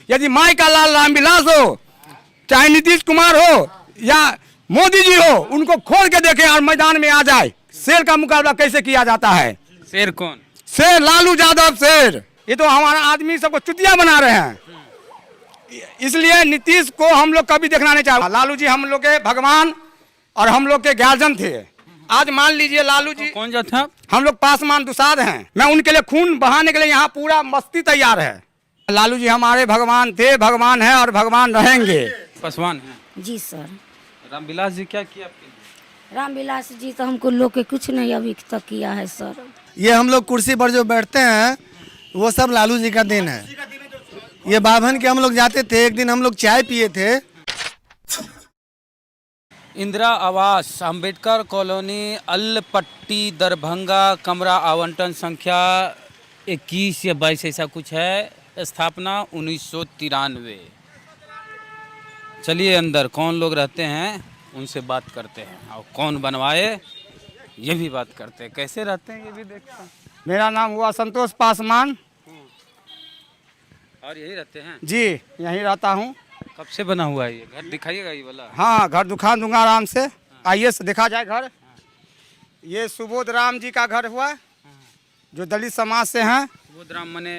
यदि माई का लाल रामविलास हो, चाहे नीतीश कुमार हो या मोदी जी हो, उनको खोल के देखें और मैदान में आ जाए। शेर का मुकाबला कैसे किया जाता है? शेर कौन? शेर लालू यादव शेर। ये तो हमारा आदमी सबको चुतिया बना रहे हैं, इसलिए नीतीश को हम लोग कभी देखना नहीं चाहते। लालू जी हम लोग के भगवान और हम लोग के गार्जियन थे। आज मान लीजिए लालू जी कौन जो था? हम लोग पासवान दुसाद हैं। मैं उनके लिए खून बहाने के लिए यहाँ पूरा मस्ती तैयार है। लालू जी हमारे भगवान थे, भगवान है और भगवान रहेंगे। पासवान है जी सर। रामविलास जी क्या किया आपके लिए? रामविलास जी तो हमको लोग के कुछ नहीं अभी तक किया है सर। ये हम लोग कुर्सी पर जो बैठते हैं वो सब लालू जी का देन है। ये बाभन के हम लोग जाते थे, एक दिन हम लोग चाय पिए थे। इंदिरा आवास अंबेडकर कॉलोनी अलपट्टी दरभंगा, कमरा आवंटन संख्या 21 या 22 ऐसा कुछ है, स्थापना 1993। चलिए अंदर कौन लोग रहते हैं उनसे बात करते हैं और कौन बनवाए ये भी बात करते हैं, कैसे रहते हैं ये भी देखते हैं। मेरा नाम हुआ संतोष पासवान। और यही रहते हैं जी, यहीं रहता हूँ। कब से बना हुआ है ये घर? दिखाइएगा ये वाला। हाँ, घर दिखा दूंगा आराम से। आइए से देखा जाए घर। ये सुबोध राम जी का घर हुआ, जो दलित समाज से हैं। सुबोध राम मने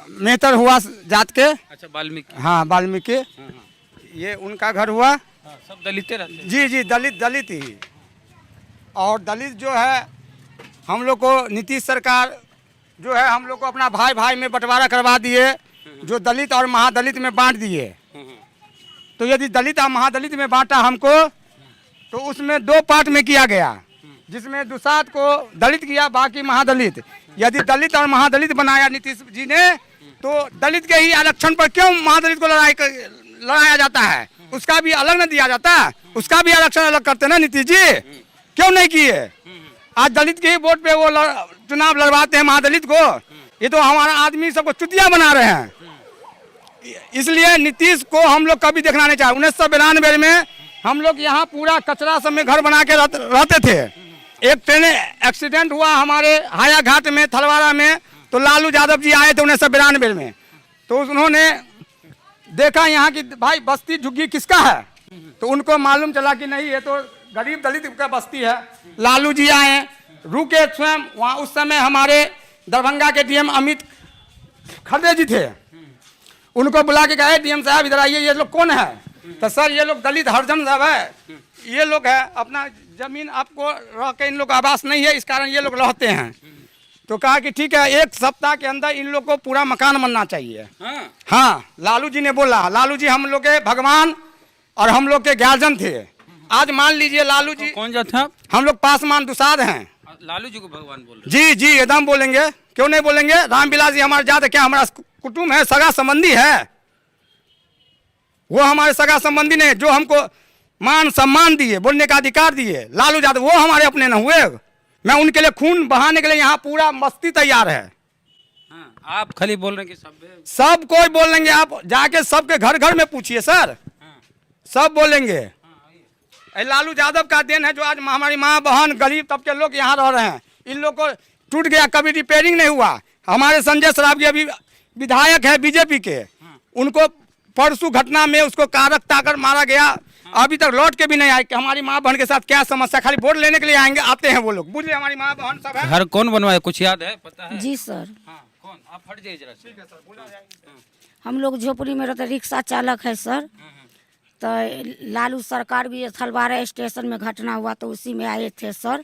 मेहतर हुआ जात के। अच्छा, वाल्मीकि। हाँ, वाल्मीकि। ये उनका घर हुआ। हाँ, सब दलितें रहते हैं। जी जी, दलित ही। और दलित जो है हम लोग को नीतीश सरकार जो है हम लोग को अपना भाई भाई में बंटवारा करवा दिए, जो दलित और महादलित में बांट दिए। तो यदि दलित और महादलित में बांटा हमको, तो उसमें 2 पार्ट में किया गया, जिसमें दुसाद को दलित किया, बाकी महादलित। यदि दलित और महादलित बनाया नीतीश जी ने, तो दलित के ही आरक्षण पर क्यों महादलित को लड़ाया जाता है? उसका भी अलग न दिया जाता, उसका भी आरक्षण अलग करते ना नीतीश जी, क्यों नहीं किए? आज दलित के ही वोट पे वो चुनाव लड़वाते हैं महादलित को। ये तो हमारा आदमी सबको चुतिया बना रहे हैं, इसलिए नीतीश को हम लोग कभी देखना नहीं चाहते। 1992 में हम लोग यहाँ पूरा कचरा सब में घर बना के रहते थे। एक ट्रेन एक्सीडेंट हुआ हमारे हाया घाट में, थलवारा में, तो लालू यादव जी आए थे 1992 में। तो उन्होंने देखा यहाँ की भाई बस्ती झुग्गी किसका है, तो उनको मालूम चला कि नहीं ये तो गरीब दलित का बस्ती है। लालू जी आए, रुके स्वयं वहाँ। उस समय हमारे दरभंगा के डीएम अमित खड़े जी थे, उनको बुला के कहे डीएम साहब इधर आइए, ये लोग कौन है? तो सर ये लोग दलित हरिजन सब है, ये लोग है, अपना जमीन आपको रह के इन लोग आवास नहीं है, इस कारण ये लोग रहते हैं। तो कहा कि ठीक है, 1 सप्ताह के अंदर इन लोग को पूरा मकान बनना चाहिए। हाँ, लालू जी ने बोला। लालू जी हम लोग के भगवान और हम लोग के गार्जियन थे। आज मान लीजिए लालू जी कौन जो था? हम लोग पासवान दुसाद हैं। लालू जी को भगवान बोल रहे? जी जी, एकदम बोलेंगे, क्यों नहीं बोलेंगे। रामविलास जी हमारे जात क्या हमारा कुटुंब है, सगा संबंधी है? वो हमारे सगा संबंधी ने जो हमको मान सम्मान दिए, बोलने का अधिकार दिए, लालू यादव, वो हमारे अपने न हुए। मैं उनके लिए खून बहाने के लिए यहाँ पूरा मस्ती तैयार है। हाँ, आप खाली बोल रहे हैं कि सब कोई बोल लेंगे, आप जाके सबके घर घर में पूछिए सर। सब बोलेंगे। लालू यादव का देन है जो आज हमारी माँ बहन गरीब तबके लोग यहाँ रह रहे हैं। इन लोग को टूट गया, कभी रिपेयरिंग नहीं हुआ। हमारे संजय सरावगी अभी विधायक है बीजेपी के, उनको परसों घटना में उसको कारक ताकर मारा गया, अभी तक लौट के भी नहीं आए कि हमारी माँ बहन के साथ क्या समस्या। खाली वोट लेने के लिए आएंगे, आते हैं वो लोग। बुझे हमारी माँ बहन सब है। घर कौन बनवाया, कुछ याद है, पता है? जी सर। हाँ, कौन? आप फट जाइए जरा से। हम लोग झोपड़ी में रहते, रिक्शा चालक है सर। तो लालू सरकार भी थलवारा स्टेशन में घटना हुआ तो उसी में आए थे सर।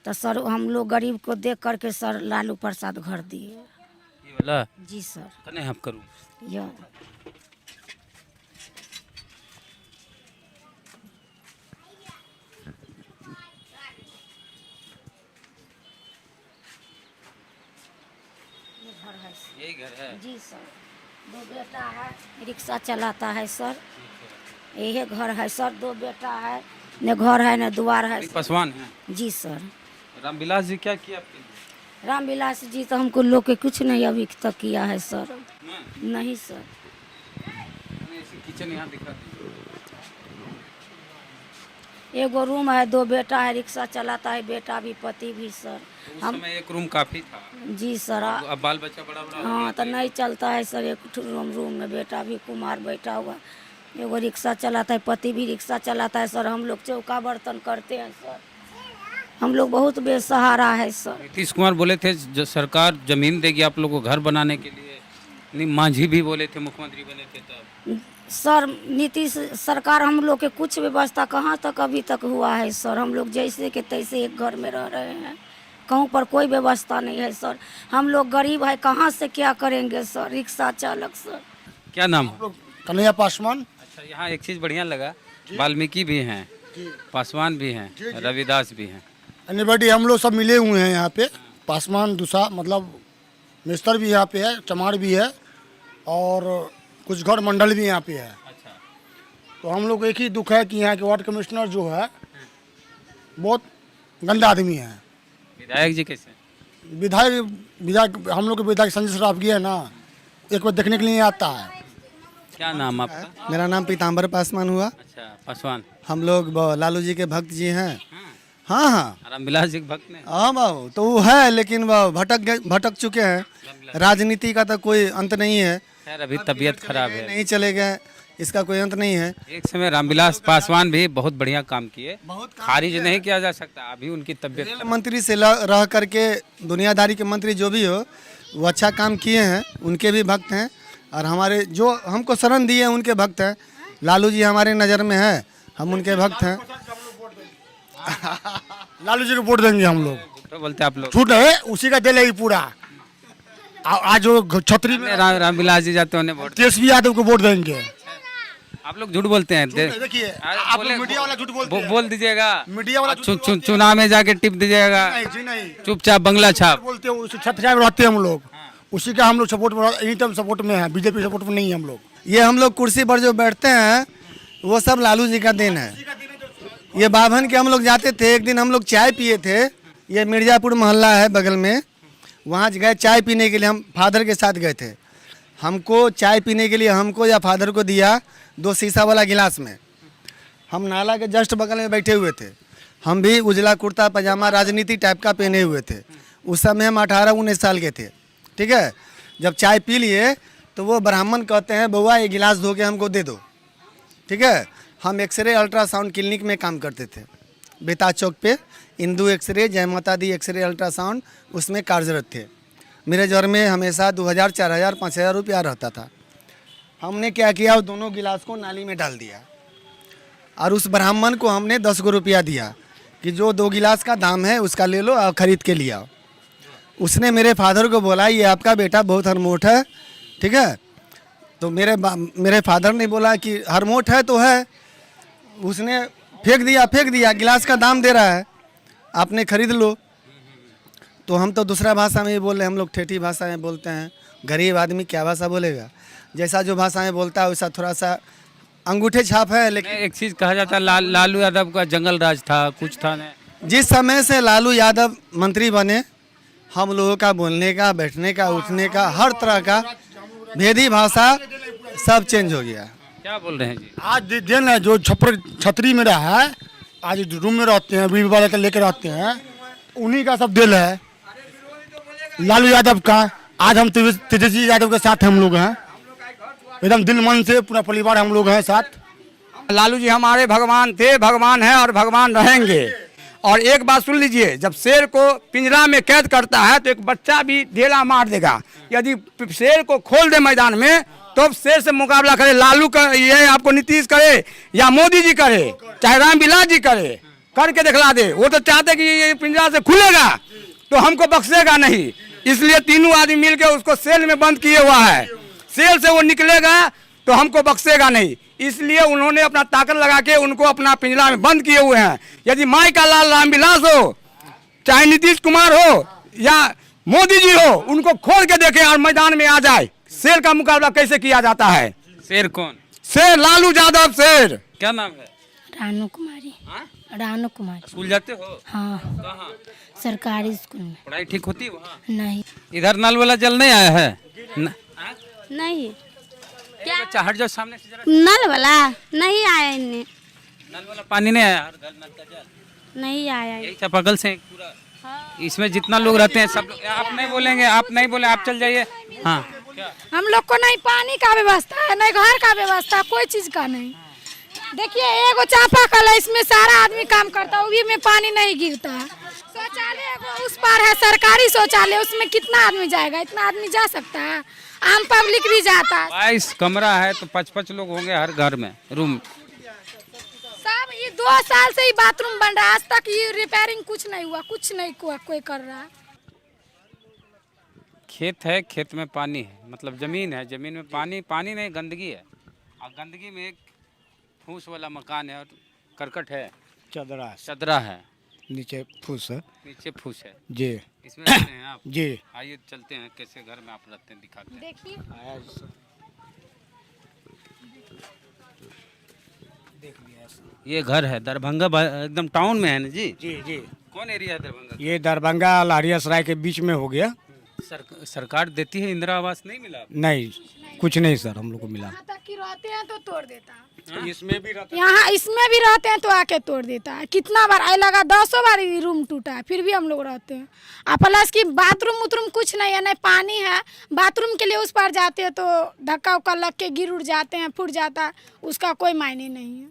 तो सर हम लोग गरीब को देख करके सर लालू प्रसाद घर दिए। ये वाला? जी सर। कने आप करूँ यह यही घर है? जी सर। 2 बेटा है, रिक्शा चलाता है सर। यही घर है सर। 2 बेटा है, न घर है न द्वार है। पासवान है? जी सर। रामविलास जी क्या किया आपके लिए? रामविलास जी तो हमको लोग के कुछ नहीं अभी तक किया है सर। नहीं सर। किचन यहाँ दिखा एगो रूम है, 2 बेटा है, रिक्शा चलाता है, बेटा भी पति भी सर। उस समय एक रूम काफी था। जी सर। अब बाल बच्चा बड़ा बड़ा हो हाँ तो नहीं चलता है सर। एक रूम में बेटा भी कुमार बैठा हुआ, एगो रिक्शा चलाता है, पति भी रिक्शा चलाता है सर। हम लोग चौका बर्तन करते हैं सर। हम लोग बहुत बेसहारा है सर। नीतीश कुमार बोले थे जो सरकार जमीन देगी आप लोगों को घर बनाने के लिए। नहीं, मांझी भी बोले थे, मुख्यमंत्री बने थे तब। सर नीतीश सरकार हम लोग के कुछ व्यवस्था कहाँ तक अभी तक हुआ है सर। हम लोग जैसे के तैसे एक घर में रह रहे हैं, कहूँ पर कोई व्यवस्था नहीं है सर। हम लोग गरीब है, कहाँ से क्या करेंगे सर। रिक्शा चालक सर। क्या नाम है? कन्हैया पासवान। अच्छा, यहाँ एक चीज़ बढ़िया लगा, वाल्मीकि भी हैं, पासवान भी हैं, रविदास भी हैं। एनीबॉडी हम लोग सब मिले हुए हैं यहाँ पे। पासवान दूसरा मतलब मिस्टर भी यहाँ पे है, चमार भी है और कुछ घर मंडल भी यहाँ पे है। अच्छा, तो हम लोग एक ही दुख है कि यहाँ के वार्ड कमिश्नर जो है बहुत गंदा आदमी है। विधायक जी कैसे? विधायक हम लोग के विधायक संजय सराफ की है ना, एक बार देखने के लिए आता है। क्या नाम आपका? मेरा नाम पीताम्बर पासवान हुआ। अच्छा, पासवान। हम लोग लालू जी के भक्त जी हैं। हाँ हाँ रामविलास जी के भक्त ने। हाँ बाबू, तो वो है लेकिन वह भटक चुके हैं। राजनीति का तो कोई अंत नहीं है। खैर अभी तबीयत खराब है, नहीं चले गए, इसका कोई अंत नहीं है। एक समय रामविलास पासवान भी बहुत बढ़िया काम किए, खारिज नहीं किया जा सकता। अभी उनकी तबीयत रेल मंत्री से रह करके दुनियादारी के मंत्री जो भी हो, वो अच्छा काम किए हैं, उनके भी भक्त हैं। और हमारे जो हमको शरण दिए हैं उनके भक्त हैं। लालू जी हमारे नज़र में है, हम उनके भक्त हैं। लालू जी को वोट देंगे हम लोग। तो बोलते आप लोग। छूट है उसी का दिल है ये पूरा। आज जो छतरी में रामविलास जी जाते होने वोट। तेजस्वी यादव को वोट देंगे। आप लोग झूठ बोलते हैं। देखिए आप लोग मीडिया वाला झूठ बोलते हैं। बोल दीजिएगा, मीडिया वाला चुनाव में जाके टिप दीजिएगा, नहीं जी नहीं चुपचाप बंगला छाप बोलते हैं। उसी छतरिया में रहते हैं हम लोग, उसी का हम लोग सपोर्ट में, एनी टाइम सपोर्ट में है। बीजेपी सपोर्ट में नहीं है हम लोग। ये हम लोग कुर्सी पर जो बैठते हैं वो सब लालू जी का देन है। ये बाभन के हम लोग जाते थे, एक दिन हम लोग चाय पिए थे। ये मिर्जापुर मोहल्ला है बगल में, वहाँ गए चाय पीने के लिए। हम फादर के साथ गए थे। हमको चाय पीने के लिए हमको या फादर को दिया 2 शीशा वाला गिलास में। हम नाला के जस्ट बगल में बैठे हुए थे। हम भी उजला कुर्ता पजामा राजनीति टाइप का पहने हुए थे। उस समय हम 18-19 साल के थे। ठीक है, जब चाय पी लिए तो वो ब्राह्मण कहते हैं बउआ ये गिलास धो के हमको दे दो। ठीक है, हम एक्सरे अल्ट्रासाउंड क्लिनिक में काम करते थे बेता चौक पे। इंदू एक्सरे, जय माता दी एक्सरे अल्ट्रासाउंड उसमें कार्यरत थे। मेरे घर में हमेशा 2000, 4000, 5000 रुपया रहता था। हमने क्या किया, वो दोनों गिलास को नाली में डाल दिया और उस ब्राह्मण को हमने 10 गो रुपया दिया कि जो 2 गिलास का दाम है उसका ले लो और ख़रीद के लिया। उसने मेरे फादर को बोला ये आपका बेटा बहुत हरमोट है। ठीक है, तो मेरे फादर ने बोला कि हरमोट है तो है। उसने फेंक दिया, गिलास का दाम दे रहा है, आपने खरीद लो। तो हम तो दूसरा भाषा में ही बोल रहे हैं, हम लोग ठेठी भाषा में बोलते हैं। गरीब आदमी क्या भाषा बोलेगा, जैसा जो भाषा में बोलता है वैसा थोड़ा सा अंगूठे छाप है। लेकिन एक चीज़ कहा जाता है लालू यादव का जंगल राज था, कुछ था नहीं। जिस समय से लालू यादव मंत्री बने, हम लोगों का बोलने का, बैठने का, उठने का, हर तरह का भेदी भाषा सब चेंज हो गया। क्या बोल रहे हैं जी? आज दिन है जो छतरी में रहा है, आज रूम में रहते हैं, बीवी वाले का लेकर रहते हैं, उन्हीं का सब दिल है लालू यादव का। आज हम तेजस्वी यादव के साथ हम लोग हैं, एकदम दिल मन से पूरा परिवार हम लोग हैं साथ। लालू जी हमारे भगवान थे, भगवान हैं और भगवान रहेंगे। और एक बात सुन लीजिए, जब शेर को पिंजरा में कैद करता है तो एक बच्चा भी ढेला मार देगा। यदि शेर को खोल दे मैदान में तो शेर से मुकाबला करे, लालू का ये आपको नीतीश करे या मोदी जी करे, चाहे रामविलास जी करे, करके दिखला दे। वो तो चाहते कि ये पिंजरा से खुलेगा तो हमको बख्शेगा नहीं, इसलिए तीनों आदमी मिलकर उसको सेल में बंद किए हुआ है। सेल से वो निकलेगा तो हमको बख्शेगा नहीं, इसलिए उन्होंने अपना ताकत लगा के उनको अपना पिंजरा में बंद किए हुए हैं। यदि माई का लाल रामविलास हो, चाहे नीतीश कुमार हो या मोदी जी हो, उनको खोल के देखें और मैदान में आ जाए। शेर का मुकाबला कैसे किया जाता है? शेर कौन? शेर लालू यादव शेर। क्या नाम है? रानू कुमारी। रानू कुमारी। स्कूल जाते हो? हाँ, कहाँ? सरकारी स्कूल में। पढ़ाई ठीक होती है वहाँ? नहीं इधर नल वाला जल नहीं आया है? नहीं। क्या बच्चा हट जाओ सामने से जरा। नल वाला नहीं आया इन्हें, नल वाला पानी नहीं आया, हर घर नल का जल नहीं आया। यही चापाकल से पूरा इसमें जितना लोग रहते हैं सब लोग, आप नहीं बोलेंगे, आप नहीं बोले, आप चल जाइए। हाँ, हम लोग को नहीं पानी का व्यवस्था है, नहीं घर का व्यवस्था, कोई चीज का नहीं। देखिए एगो चापाकल है, इसमें सारा आदमी काम करता है, वो भी में पानी नहीं गिरता है। शौचालय एगो उस पार है, सरकारी शौचालय, उसमें कितना आदमी जाएगा? इतना आदमी जा सकता है? आम पब्लिक भी जाता है। 22 कमरा है तो 5-5 लोग होंगे हर घर में रूम। सब ये 2 साल से ही बाथरूम बन रहा है, आज तक ये रिपेयरिंग कुछ नहीं हुआ, कुछ नहीं कोई कर रहा है। खेत है, खेत में पानी है, मतलब जमीन है, जमीन में पानी नहीं, गंदगी है। और गंदगी में एक फूस वाला मकान है और करकट है, चदरा है, नीचे फूस है। नीचे फूस है जी इसमें रहते हैं आप? जी। आइए चलते हैं, कैसे घर में आप रहते हैं दिखाते हैं। देखिए ये घर है दरभंगा, एकदम टाउन में है ना जी? जी जी। कौन एरिया है दरभंगा? ये दरभंगा लहरियासराय के बीच में हो गया। सरकार देती है इंदिरा आवास, नहीं मिला? नहीं, कुछ नहीं सर हम लोग को मिला। यहाँ तक कि रहते हैं तो तोड़ देता है। इसमें भी रहता यहाँ इसमें भी रहते हैं तो आके तोड़ देता है। कितना बार आई लगा, 10 बार ये रूम टूटा है, फिर भी हम लोग रहते हैं। प्लस की बाथरूम उथरूम कुछ नहीं है, नहीं पानी है। बाथरूम के लिए उस पार जाते हैं तो धक्का उक्का लग के गिर उड़ जाते हैं, फूट जाता है, उसका कोई मायने नहीं है।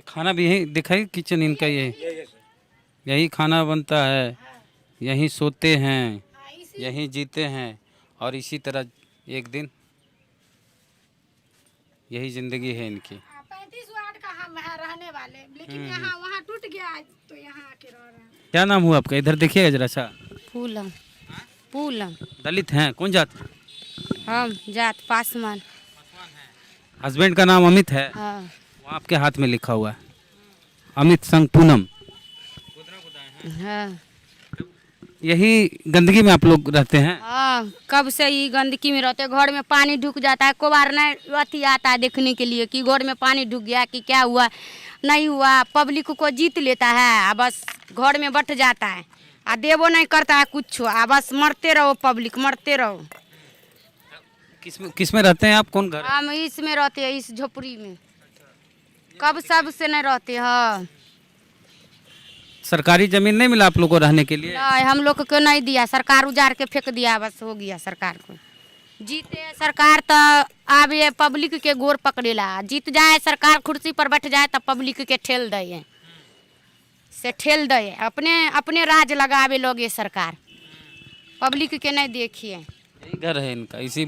खाना भी यही दिखाई, किचन इनका यही खाना बनता है, यहीं सोते हैं, यहीं जीते हैं और इसी तरह एक दिन यही जिंदगी है इनकी। 35 वार्ड का हम है रहने वाले, लेकिन यहाँ वहाँ टूट गया तो यहाँ आके रह रहे हैं। क्या नाम हुआ आपका? इधर देखिएगा जरा सा। पूलम पूलम दलित हैं? कौन जात? हम जात पासवान। हस्बैंड का नाम अमित है? हाँ वो आपके हाथ में लिखा हुआ है, अमित संग पूनम। हाँ यही गंदगी में आप लोग रहते हैं? हाँ, कब से ही गंदगी में रहते हैं। घर में पानी ढुक जाता है, को बार नहीं अति आता है देखने के लिए कि घर में पानी ढुक गया कि क्या हुआ, नहीं हुआ। पब्लिक को जीत लेता है, बस घर में बैठ जाता है, देवो नहीं करता है कुछ, बस मरते रहो, पब्लिक मरते रहो। किस में रहते हैं आप? कौन घर? हम इसमें रहते हैं, इस झोपड़ी में। कब सब से नहीं रहते हैं। सरकारी जमीन नहीं मिला आप लोग को रहने के लिए? नहीं, हम लोग को नहीं दिया, सरकार उजाड़ के फेंक दिया, बस हो गया सरकार को। जीते सरकार तो अब ये पब्लिक के गोर पकड़ेला, जीत जाए सरकार कुर्सी पर बैठ जाए तो पब्लिक के ठेल दे, से ठेल दे, अपने राज लगावे लोग ये सरकार, पब्लिक के नहीं देखिए। यही घर है इनका, इसी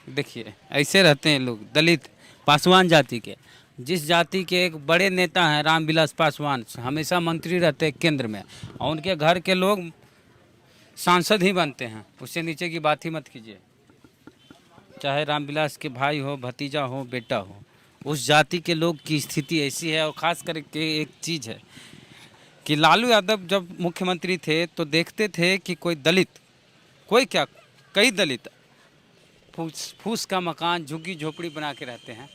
देखिए ऐसे रहते हैं लोग, दलित पासवान जाति के। जिस जाति के एक बड़े नेता हैं रामविलास पासवान, हमेशा मंत्री रहते हैं केंद्र में, और उनके घर के लोग सांसद ही बनते हैं, उससे नीचे की बात ही मत कीजिए। चाहे रामविलास के भाई हो, भतीजा हो, बेटा हो, उस जाति के लोग की स्थिति ऐसी है। और ख़ास करके एक चीज़ है कि लालू यादव जब मुख्यमंत्री थे तो देखते थे कि कोई दलित, कोई क्या, कई दलित फूस का मकान, झुग्गी झोपड़ी बना के रहते हैं,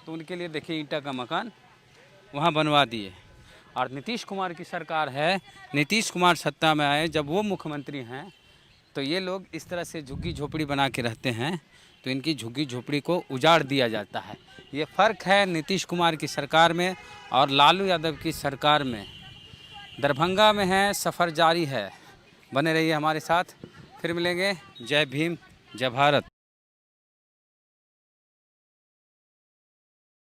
तो उनके लिए देखिए ईंटा का मकान वहाँ बनवा दिए। और नीतीश कुमार की सरकार है, नीतीश कुमार सत्ता में आए, जब वो मुख्यमंत्री हैं तो ये लोग इस तरह से झुग्गी झोपड़ी बना के रहते हैं, तो इनकी झुग्गी झोपड़ी को उजाड़ दिया जाता है। ये फ़र्क है नीतीश कुमार की सरकार में और लालू यादव की सरकार में। दरभंगा में है, सफ़र जारी है, बने रहिए हमारे साथ, फिर मिलेंगे। जय भीम, जय भारत।